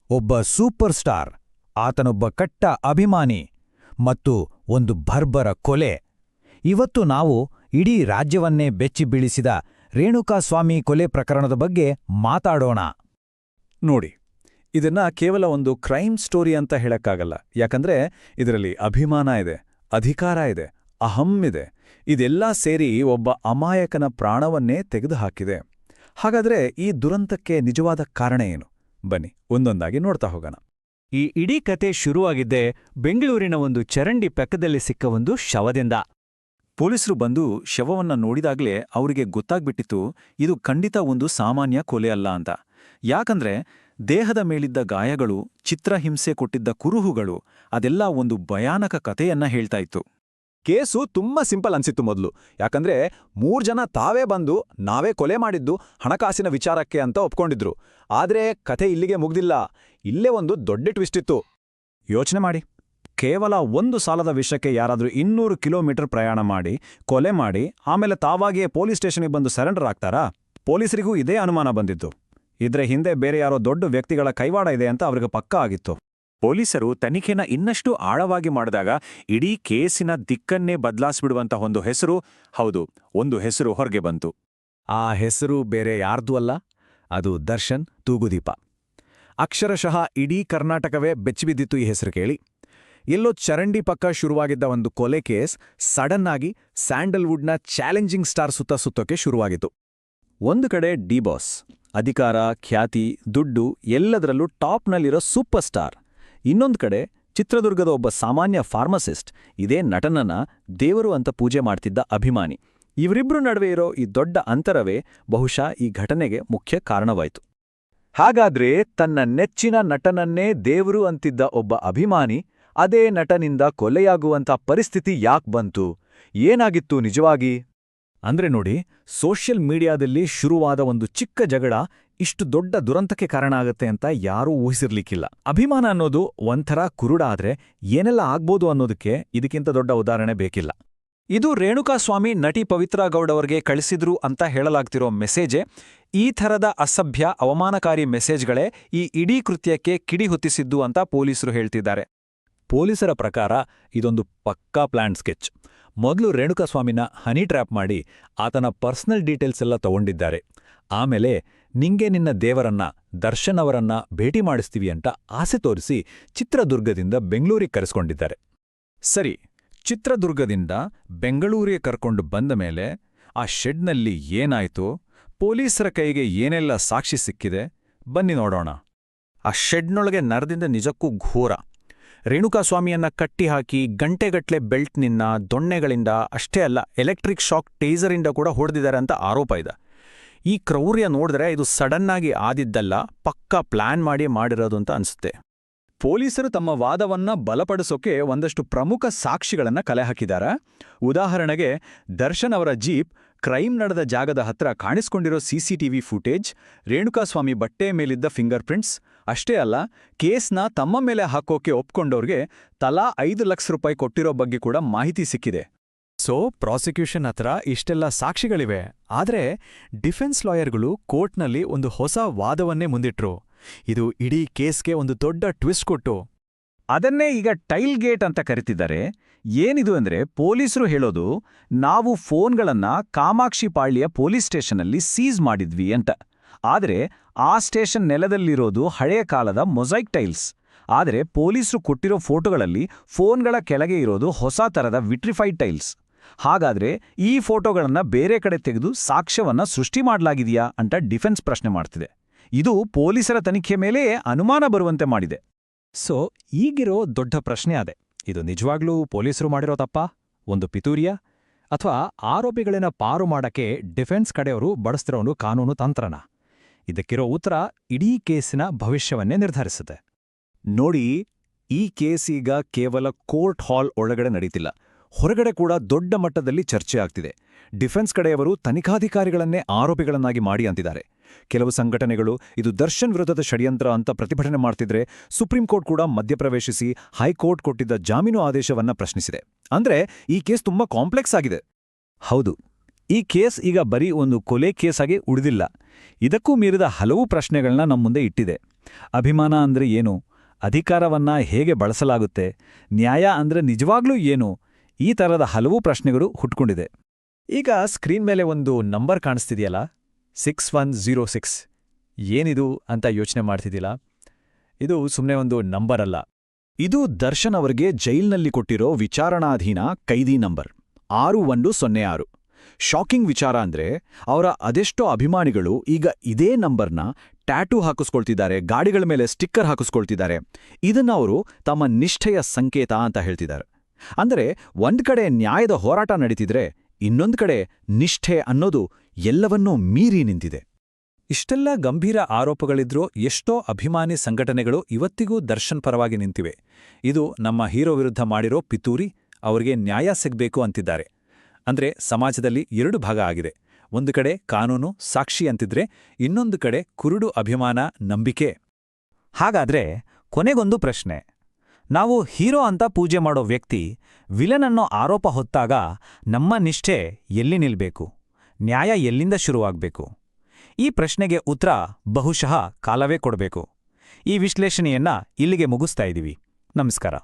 ಒಬ್ಬ super star, ಆತನೊಬ್ಬ ಕಟ್ಟ ಅಭಿಮಾನಿ ಮತ್ತು ಒಂದು ಬರ್ಬರ ಕೊಲೆ. ಇವತ್ತು ನಾವು ಇಡೀ ರಾಜ್ಯವನ್ನೇ ಬೆಚ್ಚಿ ಬೀಳಿಸಿದ ರೇಣುಕಾಸ್ವಾಮಿ ಕೊಲೆ ಪ್ರಕರಣದ ಬಗ್ಗೆ ಮಾತಾಡೋಣ. ನೋಡಿ, ಇದನ್ನ ಕೇವಲ ಒಂದು ಕ್ರೈಮ್ ಸ್ಟೋರಿ ಅಂತ ಹೇಳಕ್ಕಾಗಲ್ಲ. ಯಾಕಂದ್ರೆ ಇದರಲ್ಲಿ ಅಭಿಮಾನ ಇದೆ, ಅಧಿಕಾರ ಇದೆ, ಅಹಂ ಇದೆ. ಇದೆಲ್ಲ ಸೇರಿ ಒಬ್ಬ ಅಮಾಯಕನ ಪ್ರಾಣವನ್ನೇ ತೆಗೆದುಹಾಕಿದೆ. ಹಾಗಾದ್ರೆ ಈ ದುರಂತಕ್ಕೆ ನಿಜವಾದ ಕಾರಣ ಏನು? ಬನ್ನಿ ಒಂದೊಂದಾಗಿ ನೋಡ್ತಾ ಹೋಗೋಣ. ಈ ಇಡೀ ಕತೆ ಶುರುವಾಗಿದ್ದೇ ಬೆಂಗಳೂರಿನ ಒಂದು ಚರಂಡಿ ಪಕ್ಕದಲ್ಲಿ ಸಿಕ್ಕ ಒಂದು ಶವದಿಂದ. ಪೊಲೀಸರು ಬಂದು ಶವವನ್ನ ನೋಡಿದಾಗ್ಲೇ ಅವರಿಗೆ ಗೊತ್ತಾಗ್ಬಿಟ್ಟಿತ್ತು, ಇದು ಖಂಡಿತ ಒಂದು ಸಾಮಾನ್ಯ ಕೊಲೆ ಅಲ್ಲ ಅಂತ. ಯಾಕಂದ್ರೆ ದೇಹದ ಮೇಲಿದ್ದ ಗಾಯಗಳು, ಚಿತ್ರಹಿಂಸೆ ಕೊಟ್ಟಿದ್ದ ಕುರುಹುಗಳು, ಅದೆಲ್ಲ ಒಂದು ಭಯಾನಕ ಕಥೆಯನ್ನ ಹೇಳ್ತಾ ಇತ್ತು. ಕೇಸು ತುಂಬಾ ಸಿಂಪಲ್ ಅನ್ಸಿತ್ತು ಮೊದಲು. ಯಾಕಂದ್ರೆ 3 ಜನ ತಾವೇ ಬಂದು ನಾವೇ ಕೊಲೆ ಮಾಡಿದ್ದು ಹಣಕಾಸಿನ ವಿಚಾರಕ್ಕೆ ಅಂತ ಒಪ್ಕೊಂಡಿದ್ರು. ಆದ್ರೆ ಕಥೆ ಇಲ್ಲಿಗೆ ಮುಗ್ದಿಲ್ಲ. ಇಲ್ಲೇ ಒಂದು ದೊಡ್ಡ ಟ್ವಿಸ್ಟ್ ಇತ್ತು. ಯೋಚನೆ ಮಾಡಿ, ಕೇವಲ ಒಂದು ಸಾಲದ ವಿಷಯಕ್ಕೆ ಯಾರಾದ್ರೂ 200 ಕಿಲೋಮೀಟರ್ ಪ್ರಯಾಣ ಮಾಡಿ, ಕೊಲೆ ಮಾಡಿ, ಆಮೇಲೆ ತಾವಾಗಿಯೇ ಪೊಲೀಸ್ ಸ್ಟೇಷನ್ಗೆ ಬಂದು ಸರೆಂಡರ್ ಆಗ್ತಾರಾ? ಪೊಲೀಸರಿಗೂ ಇದೇ ಅನುಮಾನ ಬಂದಿತ್ತು. ಇದ್ರ ಹಿಂದೆ ಬೇರೆ ಯಾರೋ ದೊಡ್ಡ ವ್ಯಕ್ತಿಗಳ ಕೈವಾಡ ಇದೆ ಅಂತ ಅವ್ರಿಗೆ ಪಕ್ಕಾ ಆಗಿತ್ತು. ಪೊಲೀಸರು ತನಿಖೆನ ಇನ್ನಷ್ಟು ಆಳವಾಗಿ ಮಾಡಿದಾಗ ಇಡೀ ಕೇಸಿನ ದಿಕ್ಕನ್ನೇ ಬದಲಾಯಿಸ್ಬಿಡುವಂತ ಒಂದು ಹೆಸರು, ಹೌದು, ಒಂದು ಹೆಸರು ಹೊರಗೆ ಬಂತು. ಆ ಹೆಸರು ಬೇರೆ ಯಾರ್ದೂ ಅಲ್ಲ, ಅದು ದರ್ಶನ್ ತೂಗುದೀಪ. ಅಕ್ಷರಶಃ ಇಡೀ ಕರ್ನಾಟಕವೇ ಬೆಚ್ಚಿಬಿದ್ದಿತ್ತು ಈ ಹೆಸರು ಕೇಳಿ. ಎಲ್ಲೋ ಚರಂಡಿ ಪಕ್ಕ ಶುರುವಾಗಿದ್ದ ಒಂದು ಕೊಲೆ ಕೇಸ್ ಸಡನ್ ಆಗಿ ಸ್ಯಾಂಡಲ್ವುಡ್ನ ಚಾಲೆಂಜಿಂಗ್ ಸ್ಟಾರ್ ಸುತ್ತ ಸುತ್ತೋಕೆ ಶುರುವಾಗಿತ್ತು. ಒಂದು ಕಡೆ ಡಿ ಬಾಸ್, ಅಧಿಕಾರ, ಖ್ಯಾತಿ, ದುಡ್ಡು ಎಲ್ಲದರಲ್ಲೂ ಟಾಪ್ನಲ್ಲಿರೋ ಸೂಪರ್ ಸ್ಟಾರ್. ಇನ್ನೊಂದು ಕಡೆ ಚಿತ್ರದುರ್ಗದ ಒಬ್ಬ ಸಾಮಾನ್ಯ ಫಾರ್ಮಸಿಸ್ಟ್, ಇದೇ ನಟನನ್ನ ದೇವರು ಅಂತ ಪೂಜೆ ಮಾಡ್ತಿದ್ದ ಅಭಿಮಾನಿ. ಇವರಿಬ್ರು ನಡುವೆ ಇರೋ ಈ ದೊಡ್ಡ ಅಂತರವೇ ಬಹುಶಃ ಈ ಘಟನೆಗೆ ಮುಖ್ಯ ಕಾರಣವಾಯಿತು. ಹಾಗಾದ್ರೆ ತನ್ನ ನೆಚ್ಚಿನ ನಟನನ್ನೇ ದೇವರು ಅಂತಿದ್ದ ಒಬ್ಬ ಅಭಿಮಾನಿ ಅದೇ ನಟನಿಂದ ಕೊಲೆಯಾಗುವಂಥ ಪರಿಸ್ಥಿತಿ ಯಾಕ್ ಬಂತು? ಏನಾಗಿತ್ತು ನಿಜವಾಗಿ? ಅಂದ್ರೆ ನೋಡಿ, ಸೋಷಿಯಲ್ ಮೀಡಿಯಾದಲ್ಲಿ ಶುರುವಾದ ಒಂದು ಚಿಕ್ಕ ಜಗಳ ಇಷ್ಟು ದೊಡ್ಡ ದುರಂತಕ್ಕೆ ಕಾರಣ ಆಗತ್ತೆ ಅಂತ ಯಾರೂ ಊಹಿಸಿರ್ಲಿಕ್ಕಿಲ್ಲ. ಅಭಿಮಾನ ಅನ್ನೋದು ಒಂಥರ ಕುರುಡ ಆದ್ರೆ ಏನೆಲ್ಲ ಆಗ್ಬೋದು ಅನ್ನೋದಕ್ಕೆ ಇದಕ್ಕಿಂತ ದೊಡ್ಡ ಉದಾಹರಣೆ ಬೇಕಿಲ್ಲ. ಇದು ರೇಣುಕಾಸ್ವಾಮಿ ನಟಿ ಪವಿತ್ರಾ ಗೌಡ್ ಅವರಿಗೆ ಕಳಿಸಿದ್ರು ಅಂತ ಹೇಳಲಾಗ್ತಿರೋ ಮೆಸೇಜೇ. ಈ ಥರದ ಅಸಭ್ಯ, ಅವಮಾನಕಾರಿ ಮೆಸೇಜ್ಗಳೇ ಈ ಇಡೀ ಕೃತ್ಯಕ್ಕೆ ಕಿಡಿ ಹೊತ್ತಿಸಿದ್ದು ಅಂತ ಪೊಲೀಸರು ಹೇಳ್ತಿದ್ದಾರೆ. ಪೊಲೀಸರ ಪ್ರಕಾರ ಇದೊಂದು ಪಕ್ಕಾ ಪ್ಲಾನ್ ಸ್ಕೆಚ್. ಮೊದಲು ರೇಣುಕಾಸ್ವಾಮಿನ ಹನಿ ಟ್ರ್ಯಾಪ್ ಮಾಡಿ ಆತನ ಪರ್ಸನಲ್ ಡೀಟೇಲ್ಸ್ ಎಲ್ಲ ತಗೊಂಡಿದ್ದಾರೆ. ಆಮೇಲೆ ನಿಂಗೆ ನಿನ್ನ ದೇವರನ್ನ, ದರ್ಶನ್ ಅವರನ್ನ ಭೇಟಿ ಮಾಡಿಸ್ತೀವಿ ಅಂತ ಆಸೆ ತೋರಿಸಿ ಚಿತ್ರದುರ್ಗದಿಂದ ಬೆಂಗಳೂರಿಗೆ ಕರೆಸ್ಕೊಂಡಿದ್ದಾರೆ. ಸರಿ, ಚಿತ್ರದುರ್ಗದಿಂದ ಬೆಂಗಳೂರಿಗೆ ಕರ್ಕೊಂಡು ಬಂದ ಮೇಲೆ ಆ ಶೆಡ್ನಲ್ಲಿ ಏನಾಯ್ತು, ಪೊಲೀಸರ ಕೈಗೆ ಏನೆಲ್ಲ ಸಾಕ್ಷಿ ಸಿಕ್ಕಿದೆ, ಬನ್ನಿ ನೋಡೋಣ. ಆ ಶೆಡ್ನೊಳಗೆ ನರದಿಂದ ನಿಜಕ್ಕೂ ಘೋರ. ರೇಣುಕಾಸ್ವಾಮಿಯನ್ನ ಕಟ್ಟಿಹಾಕಿ ಗಂಟೆಗಟ್ಲೆ ಬೆಲ್ಟ್ನಿಂದ, ದೊಣ್ಣೆಗಳಿಂದ, ಅಷ್ಟೇ ಅಲ್ಲ ಎಲೆಕ್ಟ್ರಿಕ್ ಶಾಕ್ ಟೇಸರಿಂದ ಕೂಡ ಹೊಡೆದಿದ್ದಾರೆ ಅಂತ ಆರೋಪ ಇದೆ. ಈ ಕ್ರೌರ್ಯ ನೋಡಿದ್ರೆ ಇದು ಸಡನ್ನಾಗಿ ಆದಿದ್ದಲ್ಲ, ಪಕ್ಕಾ ಪ್ಲಾನ್ ಮಾಡಿ ಮಾಡಿರೋದು ಅಂತ ಅನ್ಸುತ್ತೆ. ಪೊಲೀಸರು ತಮ್ಮ ವಾದವನ್ನ ಬಲಪಡಿಸೋಕೆ ಒಂದಷ್ಟು ಪ್ರಮುಖ ಸಾಕ್ಷಿಗಳನ್ನ ಕಲೆ ಹಾಕಿದ್ದಾರೆ. ಉದಾಹರಣೆಗೆ, ದರ್ಶನ್ ಅವರ ಜೀಪ್, ಕ್ರೈಮ್ ನಡೆದ ಜಾಗದ ಹತ್ರ ಕಾಣಿಸ್ಕೊಂಡಿರೋ ಸಿಸಿಟಿವಿ ಫುಟೇಜ್, ರೇಣುಕಾಸ್ವಾಮಿ ಬಟ್ಟೆ ಮೇಲಿದ್ದ ಫಿಂಗರ್ ಪ್ರಿಂಟ್ಸ್. ಅಷ್ಟೇ ಅಲ್ಲ, ಕೇಸ್ನ ತಮ್ಮ ಮೇಲೆ ಹಾಕೋಕೆ ಒಪ್ಕೊಂಡವ್ರಿಗೆ ತಲಾ 5 ಲಕ್ಷ ರೂಪಾಯಿ ಕೊಟ್ಟಿರೋ ಬಗ್ಗೆ ಕೂಡ ಮಾಹಿತಿ ಸಿಕ್ಕಿದೆ. ಸೊ ಪ್ರಾಸಿಕ್ಯೂಷನ್ ಹತ್ರ ಇಷ್ಟೆಲ್ಲ ಸಾಕ್ಷಿಗಳಿವೆ. ಆದ್ರೆ ಡಿಫೆನ್ಸ್ ಲಾಯರ್ಗಳು ಕೋರ್ಟ್ನಲ್ಲಿ ಒಂದು ಹೊಸ ವಾದವನ್ನೇ ಮುಂದಿಟ್ರು. ಇದು ಇಡೀ ಕೇಸ್ಗೆ ಒಂದು ದೊಡ್ಡ ಟ್ವಿಸ್ಟ್ ಕೊಟ್ಟು. ಅದನ್ನೇ ಈಗ ಟೈಲ್ ಗೇಟ್ ಅಂತ ಕರಿತಿದ್ದಾರೆ. ಏನಿದು ಅಂದ್ರೆ, ಪೊಲೀಸರು ಹೇಳೋದು, ನಾವು ಫೋನ್ಗಳನ್ನ ಕಾಮಾಕ್ಷಿಪಾಳ್ಯ ಪೊಲೀಸ್ ಸ್ಟೇಷನ್ನಲ್ಲಿ ಸೀಸ್ ಮಾಡಿದ್ವಿ ಅಂತ. ಆದ್ರೆ ಆ ಸ್ಟೇಷನ್ ನೆಲದಲ್ಲಿರೋದು ಹಳೆಯ ಕಾಲದ ಮೊಸೈಕ್ ಟೈಲ್ಸ್. ಆದರೆ ಪೊಲೀಸರು ಕೊಟ್ಟಿರೋ ಫೋಟೋಗಳಲ್ಲಿ ಫೋನ್ಗಳ ಕೆಳಗೆ ಇರೋದು ಹೊಸ ಥರದ ವಿಟ್ರಿಫೈಡ್ ಟೈಲ್ಸ್. ಹಾಗಾದ್ರೆ ಈ ಫೋಟೋಗಳನ್ನ ಬೇರೆ ಕಡೆ ತೆಗೆದು ಸಾಕ್ಷ್ಯವನ್ನ ಸೃಷ್ಟಿ ಮಾಡಲಾಗಿದೆಯಾ ಅಂತ ಡಿಫೆನ್ಸ್ ಪ್ರಶ್ನೆ ಮಾಡ್ತಿದೆ. ಇದು ಪೊಲೀಸರ ತನಿಖೆ ಮೇಲೆ ಅನುಮಾನ ಬರುವಂತೆ ಮಾಡಿದೆ. ಸೊ ಈಗಿರೋ ದೊಡ್ಡ ಪ್ರಶ್ನೆ ಅದೇ, ಇದು ನಿಜವಾಗ್ಲೂ ಪೊಲೀಸರು ಮಾಡಿರೋ ತಪ್ಪಾ, ಒಂದು ಪಿತೂರಿಯಾ, ಅಥವಾ ಆರೋಪಿಗಳನ್ನ ಪಾರು ಮಾಡಕ್ಕೆ ಡಿಫೆನ್ಸ್ ಕಡೆಯವರು ಬಳಸ್ತಿರೋ ಒಂದು ಕಾನೂನು ತಂತ್ರನ? ಇದಕ್ಕಿರೋ ಉತ್ತರ ಇಡೀ ಕೇಸಿನ ಭವಿಷ್ಯವನ್ನೇ ನಿರ್ಧರಿಸುತ್ತೆ. ನೋಡಿ, ಈ ಕೇಸ್ ಈಗ ಕೇವಲ ಕೋರ್ಟ್ ಹಾಲ್ ಒಳಗಡೆ ನಡೀತಿಲ್ಲ, ಹೊರಗಡೆ ಕೂಡ ದೊಡ್ಡ ಮಟ್ಟದಲ್ಲಿ ಚರ್ಚೆ ಆಗ್ತಿದೆ. ಡಿಫೆನ್ಸ್ ಕಡೆಯವರು ತನಿಖಾಧಿಕಾರಿಗಳನ್ನೇ ಆರೋಪಿಗಳನ್ನಾಗಿ ಮಾಡಿ ಅಂತಿದ್ದಾರೆ. ಕೆಲವು ಸಂಘಟನೆಗಳು ಇದು ದರ್ಶನ್ ವಿರುದ್ಧದ ಷಡ್ಯಂತ್ರ ಅಂತ ಪ್ರತಿಭಟನೆ ಮಾಡ್ತಿದ್ರೆ, ಸುಪ್ರೀಂ ಕೋರ್ಟ್ ಕೂಡ ಮಧ್ಯಪ್ರವೇಶಿಸಿ ಹೈಕೋರ್ಟ್ ಕೊಟ್ಟಿದ್ದ ಜಾಮೀನು ಆದೇಶವನ್ನ ಪ್ರಶ್ನಿಸಿದೆ. ಅಂದ್ರೆ ಈ ಕೇಸ್ ತುಂಬಾ ಕಾಂಪ್ಲೆಕ್ಸ್ ಆಗಿದೆ. ಹೌದು, ಈ ಕೇಸ್ ಈಗ ಬರೀ ಒಂದು ಕೊಲೆ ಕೇಸಾಗಿ ಉಳಿದಿಲ್ಲ, ಇದಕ್ಕೂ ಮೀರಿದ ಹಲವು ಪ್ರಶ್ನೆಗಳನ್ನ ನಮ್ಮ ಮುಂದೆ ಇಟ್ಟಿದೆ. ಅಭಿಮಾನ ಅಂದ್ರೆ ಏನು, ಅಧಿಕಾರವನ್ನ ಹೇಗೆ ಬಳಸಲಾಗುತ್ತೆ, ನ್ಯಾಯ ಅಂದ್ರೆ ನಿಜವಾಗ್ಲೂ ಏನು, ಈ ಥರದ ಹಲವು ಪ್ರಶ್ನೆಗಳು ಹುಟ್ಕೊಂಡಿದೆ. ಈಗ ಸ್ಕ್ರೀನ್ ಮೇಲೆ ಒಂದು ನಂಬರ್ ಕಾಣಿಸ್ತಿದೆಯಲ್ಲ, 6106. ಏನಿದು ಅಂತ ಯೋಚನೆ ಮಾಡ್ತಿದ್ದಿಲ್ಲ? ಇದು ಸುಮ್ಮನೆ ಒಂದು ನಂಬರ್ ಅಲ್ಲ. ಇದು ದರ್ಶನ್ ಅವರಿಗೆ ಜೈಲ್ನಲ್ಲಿ ಕೊಟ್ಟಿರೋ ವಿಚಾರಣಾಧೀನ ಕೈದಿ ನಂಬರ್ 6106. ಶಾಕಿಂಗ್ ವಿಚಾರ ಅಂದ್ರೆ ಅವರ ಅದೆಷ್ಟೋ ಅಭಿಮಾನಿಗಳು ಈಗ ಇದೇ ನಂಬರ್ನ ಟ್ಯಾಟೂ ಹಾಕಿಸ್ಕೊಳ್ತಿದ್ದಾರೆ, ಗಾಡಿಗಳ ಮೇಲೆ ಸ್ಟಿಕ್ಕರ್ ಹಾಕಿಸ್ಕೊಳ್ತಿದ್ದಾರೆ. ಇದನ್ನ ಅವರು ತಮ್ಮ ನಿಷ್ಠೆಯ ಸಂಕೇತ ಅಂತ ಹೇಳ್ತಿದ್ದಾರೆ. ಅಂದರೆ ಒಂದ್ ಕಡೆ ನ್ಯಾಯದ ಹೋರಾಟ ನಡೀತಿದ್ರೆ ಇನ್ನೊಂದ್ ಕಡೆ ನಿಷ್ಠೆ ಅನ್ನೋದು ಎಲ್ಲವನ್ನೂ ಮೀರಿ ನಿಂತಿದೆ. ಇಷ್ಟೆಲ್ಲ ಗಂಭೀರ ಆರೋಪಗಳಿದ್ರೂ ಎಷ್ಟೋ ಅಭಿಮಾನಿ ಸಂಘಟನೆಗಳು ಇವತ್ತಿಗೂ ದರ್ಶನ್ ಪರವಾಗಿ ನಿಂತಿವೆ. ಇದು ನಮ್ಮ ಹೀರೋ ವಿರುದ್ಧ ಮಾಡಿರೋ ಪಿತೂರಿ, ಅವರಿಗೆ ನ್ಯಾಯ ಸಿಗಬೇಕು ಅಂತಿದ್ದಾರೆ. ಅಂದ್ರೆ ಸಮಾಜದಲ್ಲಿ 2 ಭಾಗ ಆಗಿದೆ. ಒಂದು ಕಡೆ ಕಾನೂನು ಸಾಕ್ಷಿ ಅಂತಿದ್ರೆ, ಇನ್ನೊಂದು ಕಡೆ ಕುರುಡು ಅಭಿಮಾನ, ನಂಬಿಕೆ. ಹಾಗಾದ್ರೆ ಕೊನೆಗೊಂದು ಪ್ರಶ್ನೆ. ನಾವು ಹೀರೋ ಅಂತ ಪೂಜೆ ಮಾಡೋ ವ್ಯಕ್ತಿ ವಿಲನ್ ಅನ್ನೋ ಆರೋಪ ಹೊತ್ತಾಗ ನಮ್ಮ ನಿಷ್ಠೆ ಎಲ್ಲಿ ನಿಲ್ಬೇಕು? ನ್ಯಾಯ ಎಲ್ಲಿಂದ ಶುರುವಾಗಬೇಕು? ಈ ಪ್ರಶ್ನೆಗೆ ಉತ್ತರ ಬಹುಶಃ ಕಾಲವೇ ಕೊಡಬೇಕು. ಈ ವಿಶ್ಲೇಷಣೆಯನ್ನ ಇಲ್ಲಿಗೆ ಮುಗಿಸ್ತಾ ಇದ್ದೀವಿ. ನಮಸ್ಕಾರ.